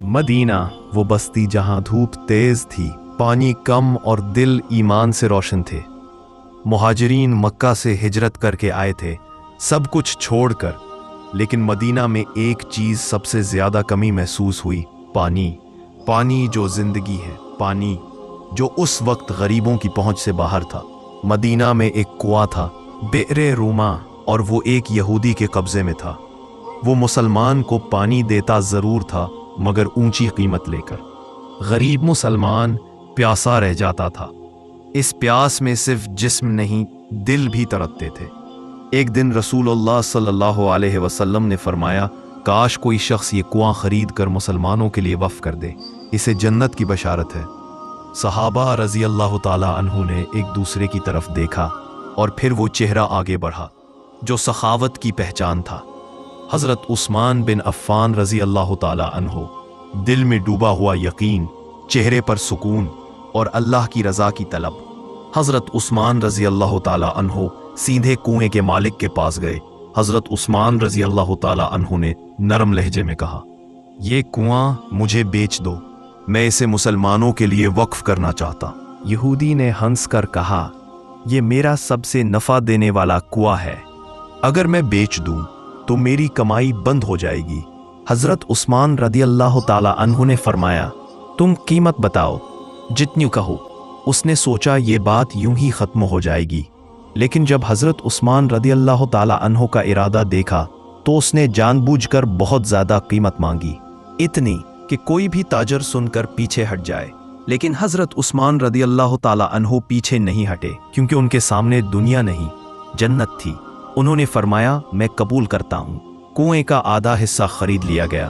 Medina, वो बस्ती जहां धूप तेज थी, पानी कम और दिल ईमान से रोशन थे। मुहाजिरीन मक्का से हिजरत करके आए थे, सब कुछ छोड़कर। लेकिन मदीना में एक चीज सबसे ज्यादा कमी महसूस हुई, पानी। पानी जो जिंदगी है, पानी जो उस वक्त गरीबों की पहुंच से बाहर था। मदीना में एक कुआं था, बिئر रूमा, और वो एक यहूदी के कब्जे में था। वो मुसलमान को पानी देता जरूर था, मगर ऊंची कीमत लेकर। गरीब मुसलमान प्यासा रह जाता था। इस प्यास में सिर्फ जिस्म नहीं, दिल भी तड़पते थे। एक दिन रसूलुल्लाह सल्लल्लाहु अलैहि वसल्लम ने फरमाया, काश कोई शख्स ये कुआं खरीद कर मुसलमानों के लिए वक्फ कर दे, इसे जन्नत की बशारत है। सहाबा रजी अल्लाह ताला अन्हु ने एक दूसरे की तरफ देखा और फिर वो चेहरा आगे बढ़ा जो सखावत की पहचान था। हजरत उस्मान बिन अफ़्फ़ान रजी अल्लाह ताला अन्हु, दिल में डूबा हुआ यकीन, चेहरे पर सुकून और अल्लाह की रजा की तलब। हजरत उस्मान रजी अल्लाह ताला अन्हु सीधे कुएं के मालिक के पास गए। हजरत उस्मान रजी अल्लाह ताला अन्हु ने नरम लहजे में कहा, ये कुआं मुझे बेच दो, मैं इसे मुसलमानों के लिए वक्फ करना चाहता। यहूदी ने हंस कर कहा, ये मेरा सबसे नफा देने वाला कुआं है, अगर मैं बेच दूं तो मेरी कमाई बंद हो जाएगी। हजरत उस्मान रदी अल्लाह ताला अन्हु ने फरमाया, तुम कीमत बताओ, जितनी कहो। उसने सोचा ये बात यूं ही खत्म हो जाएगी, लेकिन जब हजरत उस्मान रदी अल्लाह ताला अन्हु का इरादा देखा तो उसने जानबूझकर बहुत ज्यादा कीमत मांगी, इतनी कि कोई भी ताजर सुनकर पीछे हट जाए। लेकिन हजरत उस्मान रदी अल्लाह ताला अन्हु पीछे नहीं हटे, क्योंकि उनके सामने दुनिया नहीं, जन्नत थी। उन्होंने फरमाया, मैं कबूल करता हूँ। कुएं का आधा हिस्सा खरीद लिया गया।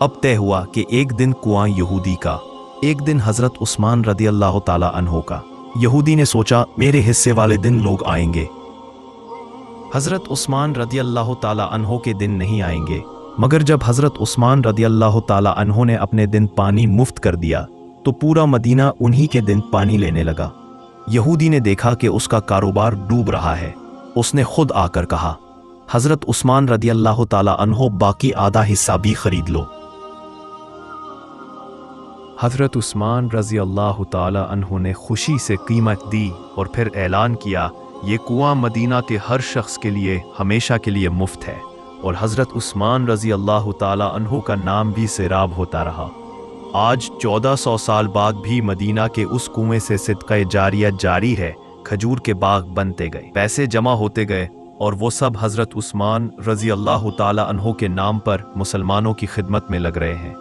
अब तय हुआ कि एक दिन कुआं यहूदी का, एक दिन हजरत उस्मान रदी अल्लाह ताला अन्हु का। यहूदी ने सोचा, मेरे हिस्से वाले दिन लोग आएंगे, हजरत उस्मान रदी अल्लाह ताला अन्हु के दिन नहीं आएंगे। मगर जब हजरत उस्मान रदी अल्लाह ताला अन्हु ने अपने दिन पानी मुफ्त कर दिया तो पूरा मदीना उन्हीं के दिन पानी लेने लगा। यहूदी ने देखा कि उसका कारोबार डूब रहा है। उसने खुद आकर कहा, हजरत उस्मान रदी अल्लाह ताला अन्हु, बाकी आधा हिस्सा भी खरीद लो। हजरत उस्मान रजी अल्लाह ताला अन्हु ने खुशी से कीमत दी और फिर ऐलान किया, ये कुआं मदीना के हर शख्स के लिए हमेशा के लिए मुफ्त है। और हजरत उस्मान रजी अल्लाह ताला अन्हु का नाम भी सिराब होता रहा। आज 1400 साल बाद भी मदीना के उस कुएं से सिदक़े जारिया जारी है। खजूर के बाग बनते गए, पैसे जमा होते गए, और वो सब हजरत उस्मान रजी अल्लाह ताला अन्हु के नाम पर मुसलमानों की खिदमत में लग रहे हैं।